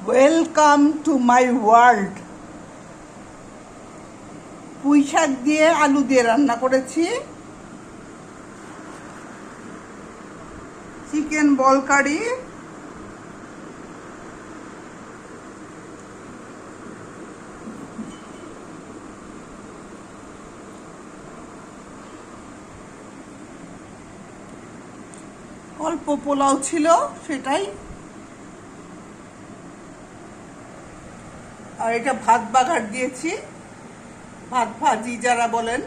Welcome to my world. পুঁই শাক দিয়ে আলু দিয়ে রান্না করেছি, চিকেন বল কারি, অল্প পোলাও ছিল সেটাই, আর এটা ভাত বাগার দিয়েছি, ভাত ভাজি যারা বলেন।